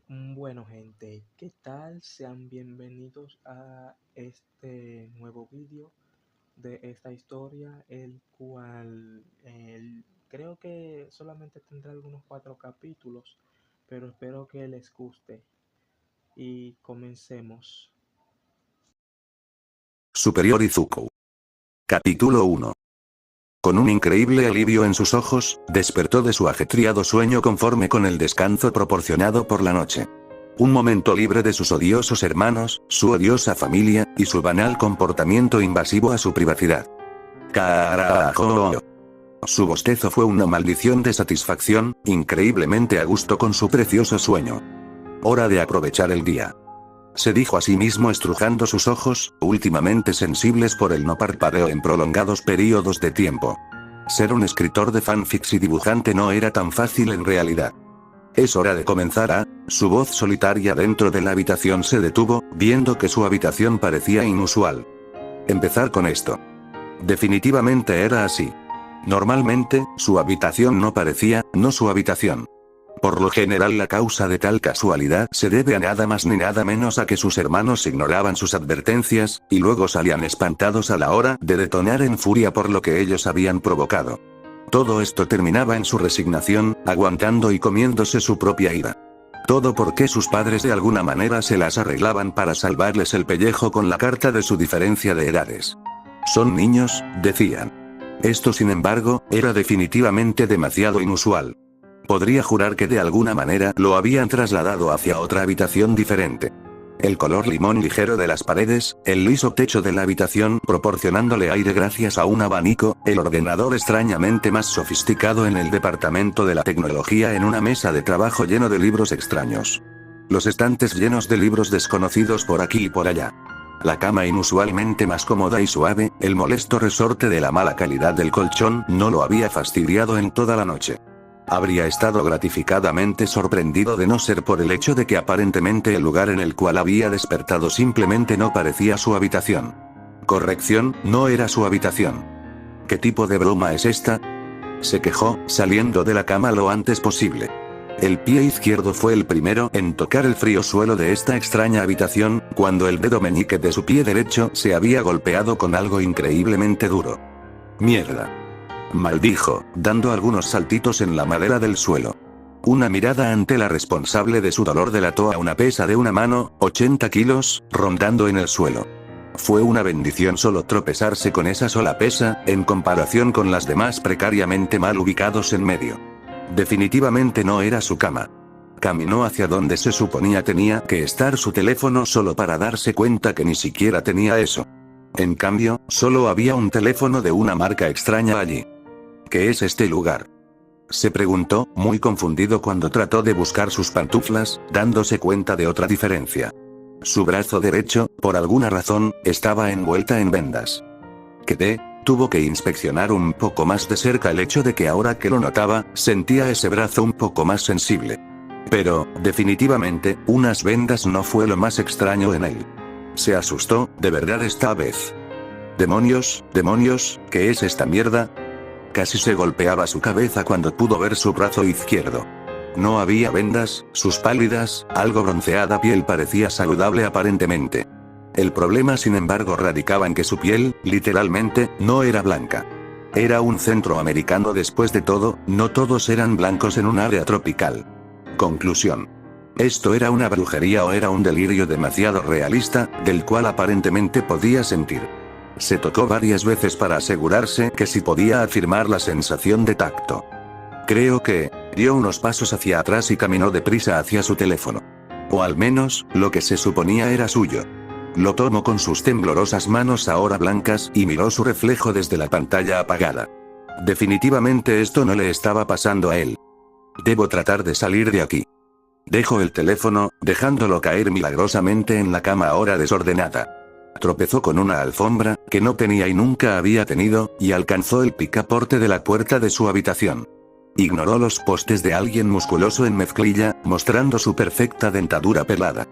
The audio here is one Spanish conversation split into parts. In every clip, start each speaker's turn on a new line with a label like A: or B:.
A: Bueno, gente, ¿qué tal? Sean bienvenidos a este nuevo vídeo de esta historia, el cual creo que solamente tendrá algunos 4 capítulos, pero espero que les guste. Y comencemos.
B: Superior Izuku. Capítulo 1. Con un increíble alivio en sus ojos, despertó de su ajetreado sueño conforme con el descanso proporcionado por la noche. Un momento libre de sus odiosos hermanos, su odiosa familia, y su banal comportamiento invasivo a su privacidad. Carajo. Su bostezo fue una maldición de satisfacción, increíblemente a gusto con su precioso sueño. Hora de aprovechar el día. Se dijo a sí mismo estrujando sus ojos, últimamente sensibles por el no parpadeo en prolongados períodos de tiempo. Ser un escritor de fanfics y dibujante no era tan fácil en realidad. Es hora de comenzar a... Su voz solitaria dentro de la habitación se detuvo, viendo que su habitación parecía inusual. Empezar con esto. Definitivamente era así. Normalmente, su habitación no parecía, no su habitación. Por lo general la causa de tal casualidad se debe a nada más ni nada menos a que sus hermanos ignoraban sus advertencias, y luego salían espantados a la hora de detonar en furia por lo que ellos habían provocado. Todo esto terminaba en su resignación, aguantando y comiéndose su propia ira. Todo porque sus padres de alguna manera se las arreglaban para salvarles el pellejo con la carta de su diferencia de edades. Son niños, decían. Esto sin embargo, era definitivamente demasiado inusual. Podría jurar que de alguna manera lo habían trasladado hacia otra habitación diferente. El color limón ligero de las paredes, el liso techo de la habitación proporcionándole aire gracias a un abanico, el ordenador extrañamente más sofisticado en el departamento de la tecnología en una mesa de trabajo lleno de libros extraños. Los estantes llenos de libros desconocidos por aquí y por allá. La cama inusualmente más cómoda y suave, el molesto resorte de la mala calidad del colchón no lo había fastidiado en toda la noche. Habría estado gratificadamente sorprendido de no ser por el hecho de que aparentemente el lugar en el cual había despertado simplemente no parecía su habitación. Corrección, no era su habitación. ¿Qué tipo de broma es esta? Se quejó, saliendo de la cama lo antes posible. El pie izquierdo fue el primero en tocar el frío suelo de esta extraña habitación, cuando el dedo meñique de su pie derecho se había golpeado con algo increíblemente duro. Mierda. Maldijo, dando algunos saltitos en la madera del suelo. Una mirada ante la responsable de su dolor delató a una pesa de una mano, 80 kilos, rondando en el suelo. Fue una bendición solo tropezarse con esa sola pesa, en comparación con las demás precariamente mal ubicados en medio. Definitivamente no era su cama. Caminó hacia donde se suponía tenía que estar su teléfono solo para darse cuenta que ni siquiera tenía eso. En cambio, solo había un teléfono de una marca extraña allí. ¿Qué es este lugar?, se preguntó, muy confundido cuando trató de buscar sus pantuflas, dándose cuenta de otra diferencia. Su brazo derecho, por alguna razón, estaba envuelta en vendas. Tuvo que inspeccionar un poco más de cerca el hecho de que ahora que lo notaba, sentía ese brazo un poco más sensible. Pero, definitivamente, unas vendas no fue lo más extraño en él. Se asustó, de verdad esta vez. Demonios, ¿qué es esta mierda? Casi se golpeaba su cabeza cuando pudo ver su brazo izquierdo. No había vendas, sus pálidas, algo bronceada piel parecía saludable aparentemente. El problema sin embargo radicaba en que su piel, literalmente, no era blanca. Era un centroamericano después de todo, no todos eran blancos en un área tropical. Conclusión. ¿Esto era una brujería o era un delirio demasiado realista, del cual aparentemente podía sentir? Se tocó varias veces para asegurarse que sí podía afirmar la sensación de tacto. Creo que, dio unos pasos hacia atrás y caminó deprisa hacia su teléfono. O al menos, lo que se suponía era suyo. Lo tomó con sus temblorosas manos ahora blancas y miró su reflejo desde la pantalla apagada. Definitivamente esto no le estaba pasando a él. Debo tratar de salir de aquí. Dejó el teléfono, dejándolo caer milagrosamente en la cama ahora desordenada. Tropezó con una alfombra, que no tenía y nunca había tenido, y alcanzó el picaporte de la puerta de su habitación. Ignoró los postes de alguien musculoso en mezclilla, mostrando su perfecta dentadura pelada.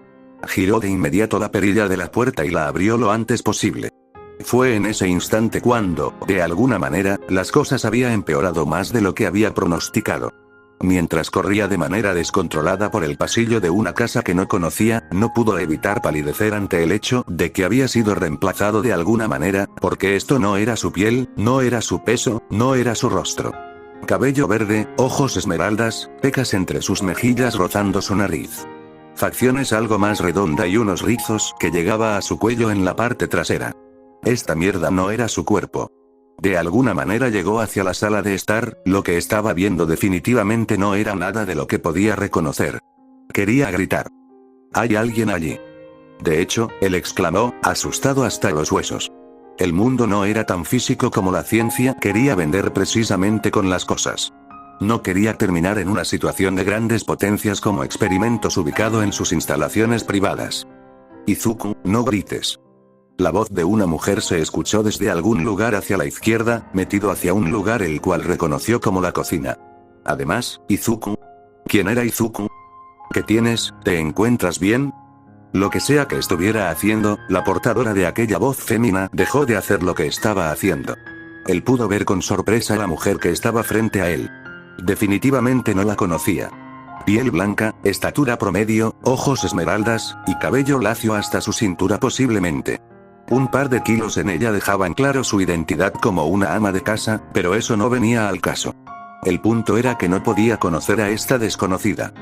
B: Giró de inmediato la perilla de la puerta y la abrió lo antes posible. Fue en ese instante cuando, de alguna manera, las cosas habían empeorado más de lo que había pronosticado. mientras corría de manera descontrolada por el pasillo de una casa que no conocía, no pudo evitar palidecer ante el hecho de que había sido reemplazado de alguna manera, porque esto no era su piel, no era su peso, no era su rostro. Cabello verde, ojos esmeraldas, pecas entre sus mejillas rozando su nariz. Facciones algo más redonda y unos rizos que llegaba a su cuello en la parte trasera. Esta mierda no era su cuerpo. De alguna manera llegó hacia la sala de estar, lo que estaba viendo definitivamente no era nada de lo que podía reconocer. Quería gritar. «¡Hay alguien allí!». De hecho, él exclamó, asustado hasta los huesos. El mundo no era tan físico como la ciencia quería vender precisamente con las cosas. No quería terminar en una situación de grandes potencias como experimentos ubicado en sus instalaciones privadas. «Izuku, no grites». La voz de una mujer se escuchó desde algún lugar hacia la izquierda, metido hacia un lugar el cual reconoció como la cocina. Además, Izuku. ¿Quién era Izuku? ¿Qué tienes? ¿Te encuentras bien? Lo que sea que estuviera haciendo, la portadora de aquella voz fémina dejó de hacer lo que estaba haciendo. Él pudo ver con sorpresa a la mujer que estaba frente a él. Definitivamente no la conocía. Piel blanca, estatura promedio, ojos esmeraldas, y cabello lacio hasta su cintura posiblemente. Un par de kilos en ella dejaban claro su identidad como una ama de casa, pero eso no venía al caso. El punto era que no podía conocer a esta desconocida.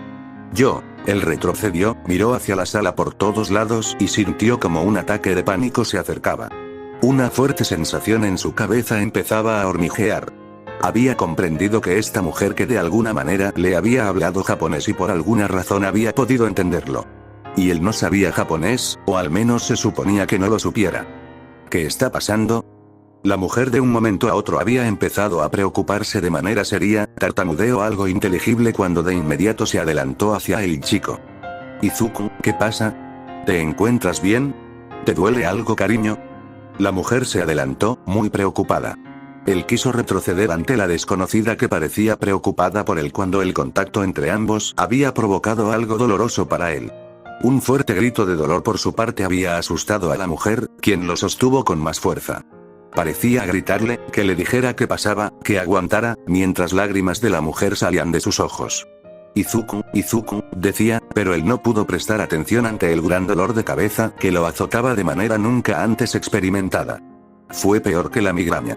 B: Él retrocedió, miró hacia la sala por todos lados y sintió como un ataque de pánico se acercaba. Una fuerte sensación en su cabeza empezaba a hormiguear. Había comprendido que esta mujer que de alguna manera le había hablado japonés y por alguna razón había podido entenderlo. Y él no sabía japonés, o al menos se suponía que no lo supiera. ¿Qué está pasando? La mujer de un momento a otro había empezado a preocuparse de manera seria, tartamudeó algo inteligible cuando de inmediato se adelantó hacia el chico. «Izuku, ¿qué pasa? ¿Te encuentras bien? ¿Te duele algo, cariño?». La mujer se adelantó, muy preocupada. Él quiso retroceder ante la desconocida que parecía preocupada por él cuando el contacto entre ambos había provocado algo doloroso para él. Un fuerte grito de dolor por su parte había asustado a la mujer, quien lo sostuvo con más fuerza. Parecía gritarle, que le dijera qué pasaba, que aguantara, mientras lágrimas de la mujer salían de sus ojos. «Izuku, Izuku», decía, pero él no pudo prestar atención ante el gran dolor de cabeza que lo azotaba de manera nunca antes experimentada. Fue peor que la migraña.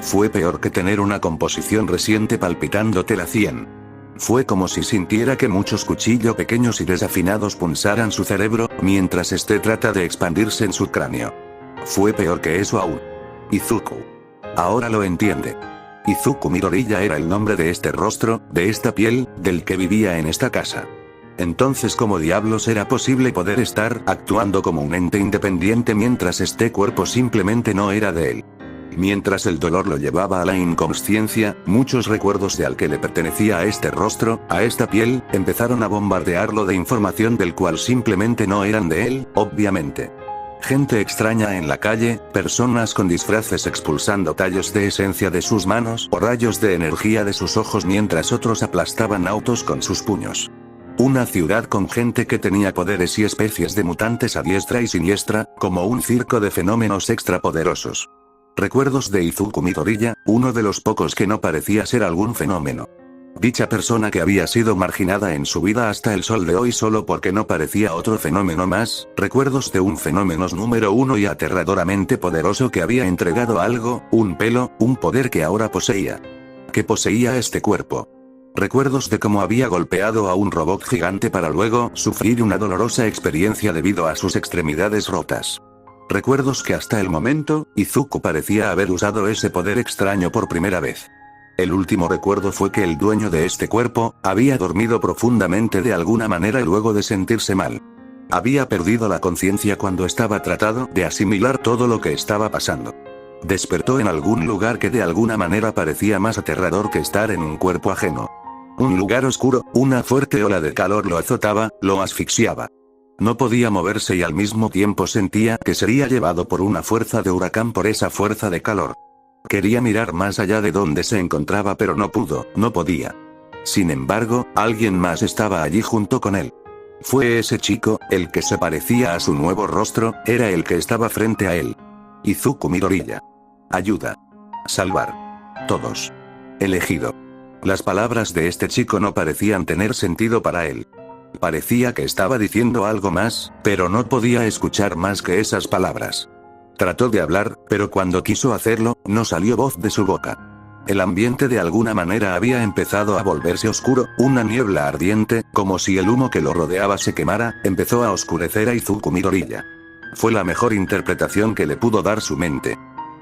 B: Fue peor que tener una composición reciente palpitándote la 100. Fue como si sintiera que muchos cuchillos pequeños y desafinados punzaran su cerebro, mientras este trata de expandirse en su cráneo. Fue peor que eso aún. Izuku. Ahora lo entiende. Izuku Midoriya era el nombre de este rostro, de esta piel, del que vivía en esta casa. Entonces, ¿cómo diablos era posible poder estar actuando como un ente independiente mientras este cuerpo simplemente no era de él? Mientras el dolor lo llevaba a la inconsciencia, muchos recuerdos de al que le pertenecía a este rostro, a esta piel, empezaron a bombardearlo de información del cual simplemente no eran de él, obviamente. Gente extraña en la calle, personas con disfraces expulsando tallos de esencia de sus manos o rayos de energía de sus ojos mientras otros aplastaban autos con sus puños. Una ciudad con gente que tenía poderes y especies de mutantes a diestra y siniestra, como un circo de fenómenos extrapoderosos. Recuerdos de Izuku Midoriya, uno de los pocos que no parecía ser algún fenómeno. Dicha persona que había sido marginada en su vida hasta el sol de hoy solo porque no parecía otro fenómeno más, recuerdos de un fenómeno número uno y aterradoramente poderoso que había entregado algo, un pelo, un poder que ahora poseía. Que poseía este cuerpo. Recuerdos de cómo había golpeado a un robot gigante para luego sufrir una dolorosa experiencia debido a sus extremidades rotas. Recuerdos que hasta el momento, Izuku parecía haber usado ese poder extraño por primera vez. El último recuerdo fue que el dueño de este cuerpo, había dormido profundamente de alguna manera luego de sentirse mal. Había perdido la conciencia cuando estaba tratando de asimilar todo lo que estaba pasando. Despertó en algún lugar que de alguna manera parecía más aterrador que estar en un cuerpo ajeno. Un lugar oscuro, una fuerte ola de calor lo azotaba, lo asfixiaba. No podía moverse y al mismo tiempo sentía que sería llevado por una fuerza de huracán por esa fuerza de calor. Quería mirar más allá de donde se encontraba pero no pudo, no podía. Sin embargo, alguien más estaba allí junto con él. Fue ese chico, el que se parecía a su nuevo rostro, era el que estaba frente a él. Izuku Midoriya. Ayuda. Salvar. Todos. Elegido. Las palabras de este chico no parecían tener sentido para él. Parecía que estaba diciendo algo más, pero no podía escuchar más que esas palabras. Trató de hablar, pero cuando quiso hacerlo, no salió voz de su boca. El ambiente de alguna manera había empezado a volverse oscuro, una niebla ardiente, como si el humo que lo rodeaba se quemara, empezó a oscurecer a Izuku Midoriya. Fue la mejor interpretación que le pudo dar su mente.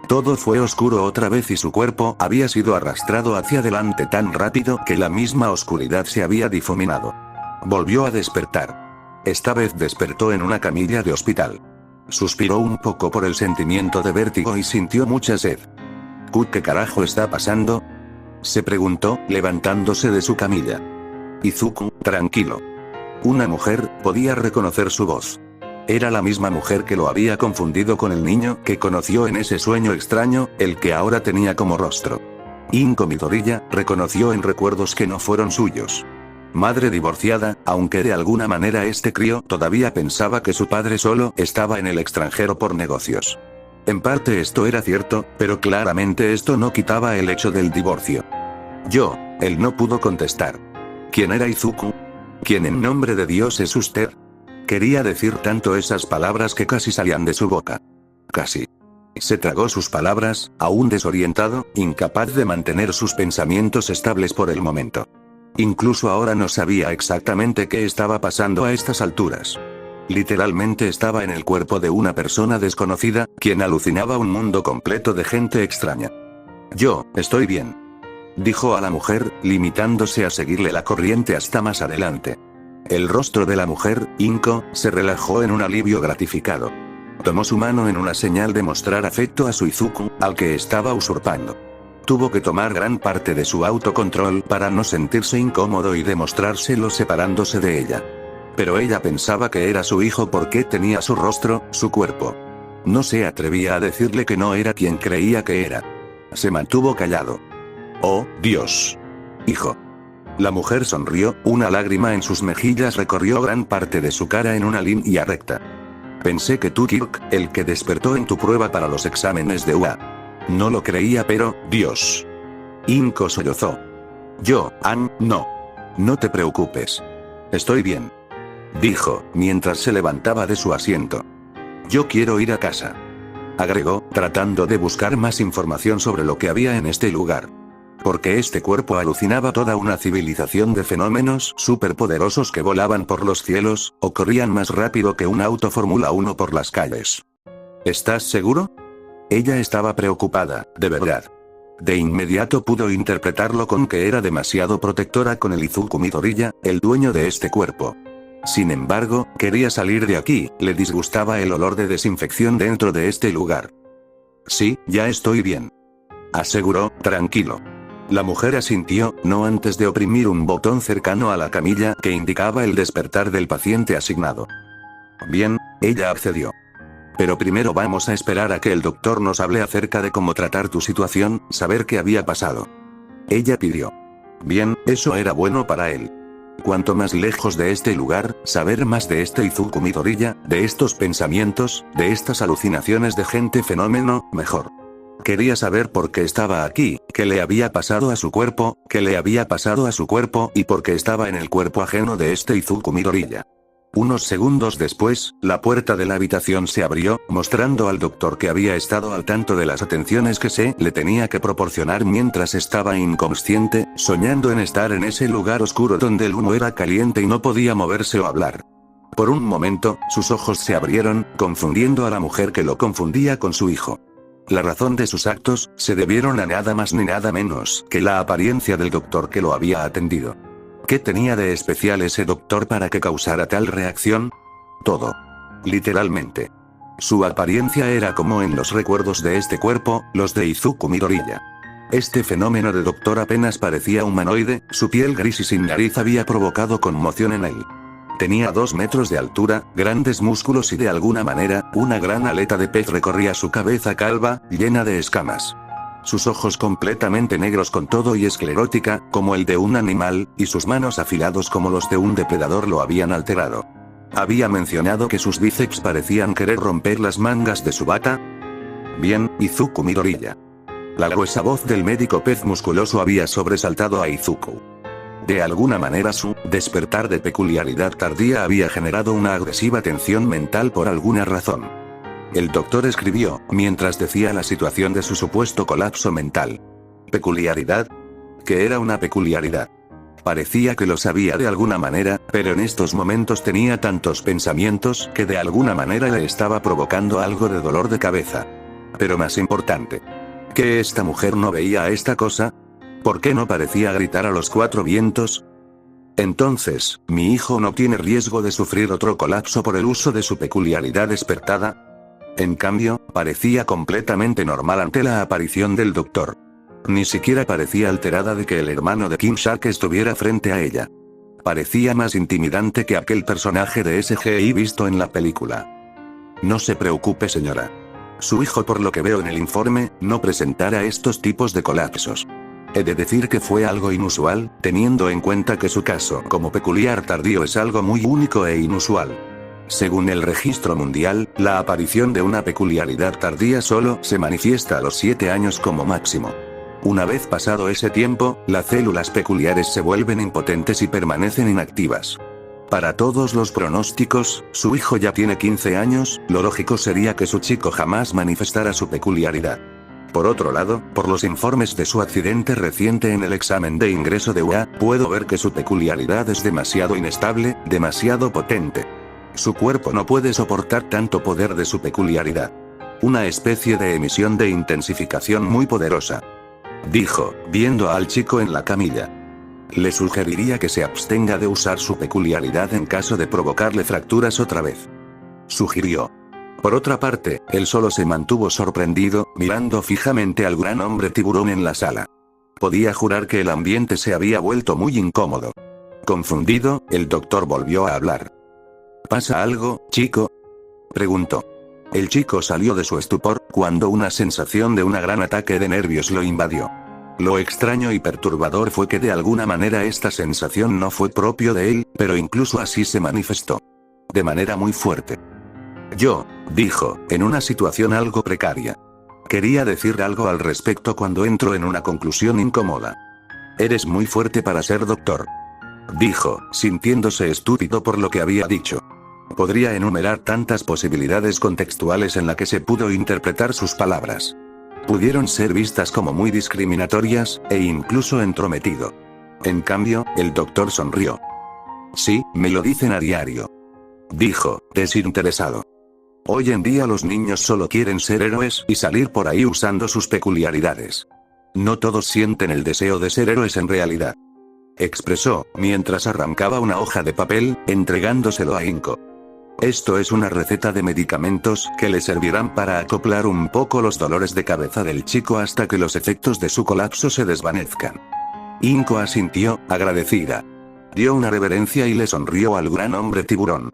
B: Todo fue oscuro otra vez y su cuerpo había sido arrastrado hacia adelante tan rápido que la misma oscuridad se había difuminado. Volvió a despertar. Esta vez despertó en una camilla de hospital. Suspiró un poco por el sentimiento de vértigo y sintió mucha sed. ¿Qué carajo está pasando?, se preguntó, levantándose de su camilla. Izuku, tranquilo. Una mujer podía reconocer su voz. Era la misma mujer que lo había confundido con el niño que conoció en ese sueño extraño, el que ahora tenía como rostro. Inko Midoriya reconoció en recuerdos que no fueron suyos. Madre divorciada, aunque de alguna manera este crío todavía pensaba que su padre solo estaba en el extranjero por negocios. En parte esto era cierto, pero claramente esto no quitaba el hecho del divorcio. Él no pudo contestar. ¿Quién era Izuku? ¿Quién en nombre de Dios es usted? Quería decir tanto esas palabras que casi salían de su boca. Casi. Se tragó sus palabras, aún desorientado, incapaz de mantener sus pensamientos estables por el momento. Incluso ahora no sabía exactamente qué estaba pasando a estas alturas. Literalmente estaba en el cuerpo de una persona desconocida, quien alucinaba un mundo completo de gente extraña. Estoy bien, dijo a la mujer, limitándose a seguirle la corriente hasta más adelante. El rostro de la mujer, Inko, se relajó en un alivio gratificado. Tomó su mano en una señal de mostrar afecto a su Izuku, al que estaba usurpando. Tuvo que tomar gran parte de su autocontrol para no sentirse incómodo y demostrárselo separándose de ella. Pero ella pensaba que era su hijo porque tenía su rostro, su cuerpo. No se atrevía a decirle que no era quien creía que era. Se mantuvo callado. Oh, Dios. Hijo. La mujer sonrió, una lágrima en sus mejillas recorrió gran parte de su cara en una línea recta. Pensé que tú, Kirk, el que despertó en tu prueba para los exámenes de UA. No lo creía, pero, Dios. Inko sollozó. No. No te preocupes. Estoy bien, dijo, mientras se levantaba de su asiento. Yo quiero ir a casa, agregó, tratando de buscar más información sobre lo que había en este lugar. Porque este cuerpo alucinaba toda una civilización de fenómenos superpoderosos que volaban por los cielos, o corrían más rápido que un auto Fórmula 1 por las calles. ¿Estás seguro? Ella estaba preocupada, de verdad. De inmediato pudo interpretarlo con que era demasiado protectora con el Izuku Midoriya, el dueño de este cuerpo. Sin embargo, quería salir de aquí, le disgustaba el olor de desinfección dentro de este lugar. Sí, ya estoy bien, aseguró, tranquilo. La mujer asintió, no antes de oprimir un botón cercano a la camilla que indicaba el despertar del paciente asignado. Bien, ella accedió. Pero primero vamos a esperar a que el doctor nos hable acerca de cómo tratar tu situación, saber qué había pasado. Ella pidió. Bien, eso era bueno para él. Cuanto más lejos de este lugar, saber más de este Izuku Midoriya, de estos pensamientos, de estas alucinaciones de gente fenómeno, mejor. Quería saber por qué estaba aquí, qué le había pasado a su cuerpo, y por qué estaba en el cuerpo ajeno de este Izuku Midoriya. Unos segundos después, la puerta de la habitación se abrió, mostrando al doctor que había estado al tanto de las atenciones que se le tenía que proporcionar mientras estaba inconsciente, soñando en estar en ese lugar oscuro donde el humo era caliente y no podía moverse o hablar. Por un momento, sus ojos se abrieron, confundiendo a la mujer que lo confundía con su hijo. La razón de sus actos se debieron a nada más ni nada menos que la apariencia del doctor que lo había atendido. ¿Qué tenía de especial ese doctor para que causara tal reacción? Todo. Literalmente. Su apariencia era como en los recuerdos de este cuerpo, los de Izuku Midoriya. Este fenómeno de doctor apenas parecía humanoide, su piel gris y sin nariz había provocado conmoción en él. Tenía 2 metros de altura, grandes músculos y de alguna manera, una gran aleta de pez recorría su cabeza calva, llena de escamas. Sus ojos completamente negros con todo y esclerótica, como el de un animal, y sus manos afilados como los de un depredador lo habían alterado. Había mencionado que sus bíceps parecían querer romper las mangas de su bata. Bien, Izuku Midoriya. La gruesa voz del médico pez musculoso había sobresaltado a Izuku. De alguna manera su despertar de peculiaridad tardía había generado una agresiva tensión mental por alguna razón. El doctor escribió, mientras decía la situación de su supuesto colapso mental. ¿Peculiaridad? ¿Qué era una peculiaridad? Parecía que lo sabía de alguna manera, pero en estos momentos tenía tantos pensamientos que de alguna manera le estaba provocando algo de dolor de cabeza. Pero más importante, ¿que esta mujer no veía esta cosa? ¿Por qué no parecía gritar a los cuatro vientos? Entonces, ¿mi hijo no tiene riesgo de sufrir otro colapso por el uso de su peculiaridad despertada? En cambio, parecía completamente normal ante la aparición del doctor. Ni siquiera parecía alterada de que el hermano de King Shark estuviera frente a ella. Parecía más intimidante que aquel personaje de SGI visto en la película. No se preocupe, señora. Su hijo, por lo que veo en el informe, no presentará estos tipos de colapsos. He de decir que fue algo inusual, teniendo en cuenta que su caso como peculiar tardío es algo muy único e inusual. Según el registro mundial, la aparición de una peculiaridad tardía solo se manifiesta a los 7 años como máximo. Una vez pasado ese tiempo, las células peculiares se vuelven impotentes y permanecen inactivas. Para todos los pronósticos, su hijo ya tiene 15 años, lo lógico sería que su chico jamás manifestara su peculiaridad. Por otro lado, por los informes de su accidente reciente en el examen de ingreso de UA, puedo ver que su peculiaridad es demasiado inestable, demasiado potente. Su cuerpo no puede soportar tanto poder de su peculiaridad. Una especie de emisión de intensificación muy poderosa. Dijo, viendo al chico en la camilla. Le sugeriría que se abstenga de usar su peculiaridad en caso de provocarle fracturas otra vez. Sugirió. Por otra parte, él solo se mantuvo sorprendido, mirando fijamente al gran hombre tiburón en la sala. Podía jurar que el ambiente se había vuelto muy incómodo. Confundido, el doctor volvió a hablar. ¿Pasa algo, chico?, preguntó. El chico salió de su estupor, cuando una sensación de un gran ataque de nervios lo invadió. Lo extraño y perturbador fue que de alguna manera esta sensación no fue propio de él, pero incluso así se manifestó. De manera muy fuerte. Yo, dijo, en una situación algo precaria. Quería decir algo al respecto cuando entro en una conclusión incómoda. Eres muy fuerte para ser doctor. Dijo, sintiéndose estúpido por lo que había dicho. Podría enumerar tantas posibilidades contextuales en la que se pudo interpretar sus palabras. Pudieron ser vistas como muy discriminatorias, e incluso entrometido. En cambio, el doctor sonrió. Sí, me lo dicen a diario. Dijo, desinteresado. Hoy en día los niños solo quieren ser héroes y salir por ahí usando sus peculiaridades. No todos sienten el deseo de ser héroes en realidad. Expresó, mientras arrancaba una hoja de papel, entregándoselo a Inko. Esto es una receta de medicamentos que le servirán para acoplar un poco los dolores de cabeza del chico hasta que los efectos de su colapso se desvanezcan. Inko asintió, agradecida. Dio una reverencia y le sonrió al gran hombre tiburón.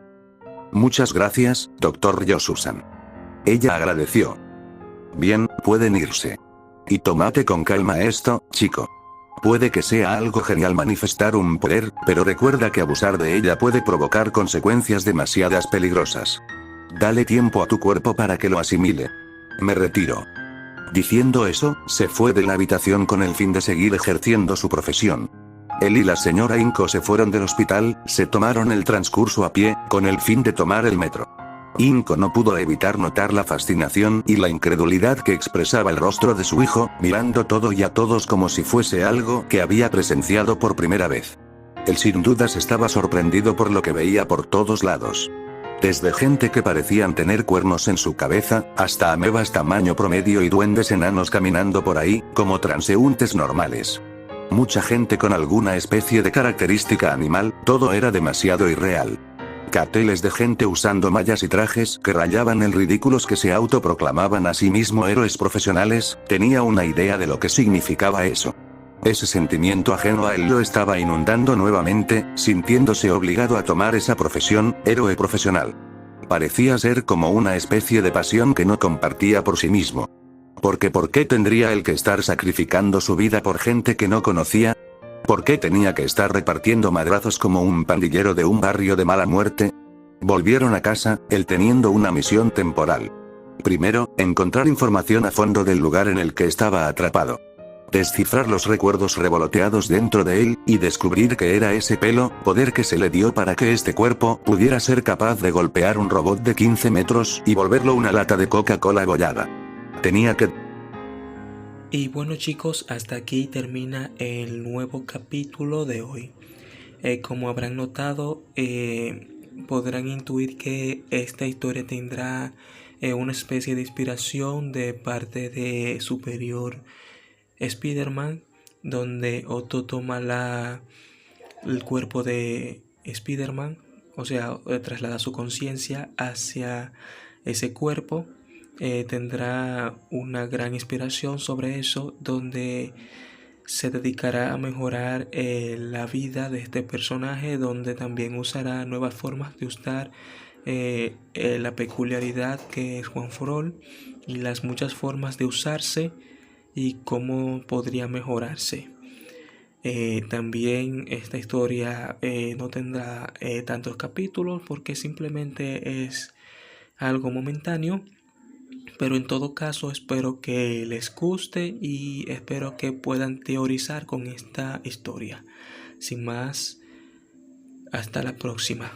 B: Muchas gracias, doctor Yosusan. Ella agradeció. Bien, pueden irse. Y tómate con calma esto, chico. Puede que sea algo genial manifestar un poder, pero recuerda que abusar de ella puede provocar consecuencias demasiadas peligrosas. Dale tiempo a tu cuerpo para que lo asimile. Me retiro. Diciendo eso, se fue de la habitación con el fin de seguir ejerciendo su profesión. Él y la señora Inko se fueron del hospital, se tomaron el transcurso a pie, con el fin de tomar el metro. Inko no pudo evitar notar la fascinación y la incredulidad que expresaba el rostro de su hijo, mirando todo y a todos como si fuese algo que había presenciado por primera vez. Él sin dudas estaba sorprendido por lo que veía por todos lados. Desde gente que parecían tener cuernos en su cabeza, hasta amebas tamaño promedio y duendes enanos caminando por ahí, como transeúntes normales. Mucha gente con alguna especie de característica animal, todo era demasiado irreal. Carteles de gente usando mallas y trajes que rayaban el ridículos que se autoproclamaban a sí mismo héroes profesionales, tenía una idea de lo que significaba eso. Ese sentimiento ajeno a él lo estaba inundando nuevamente, sintiéndose obligado a tomar esa profesión, héroe profesional. Parecía ser como una especie de pasión que no compartía por sí mismo. Porque ¿por qué tendría él que estar sacrificando su vida por gente que no conocía? ¿Por qué tenía que estar repartiendo madrazos como un pandillero de un barrio de mala muerte? Volvieron a casa, él teniendo una misión temporal. Primero, encontrar información a fondo del lugar en el que estaba atrapado. Descifrar los recuerdos revoloteados dentro de él, y descubrir que era ese pelo, poder que se le dio para que este cuerpo pudiera ser capaz de golpear un robot de 15 metros y volverlo una lata de Coca-Cola abollada. Tenía que...
A: Y bueno chicos, hasta aquí termina el nuevo capítulo de hoy. Como habrán notado, podrán intuir que esta historia tendrá una especie de inspiración de parte de Superior Spider-Man, donde Otto toma el cuerpo de Spider-Man, o sea, traslada su conciencia hacia ese cuerpo. Tendrá una gran inspiración sobre eso, donde se dedicará a mejorar la vida de este personaje, donde también usará nuevas formas de usar la peculiaridad que es Juan Forol y las muchas formas de usarse y cómo podría mejorarse. También esta historia no tendrá tantos capítulos porque simplemente es algo momentáneo, pero en todo caso espero que les guste y espero que puedan teorizar con esta historia. Sin más, hasta la próxima.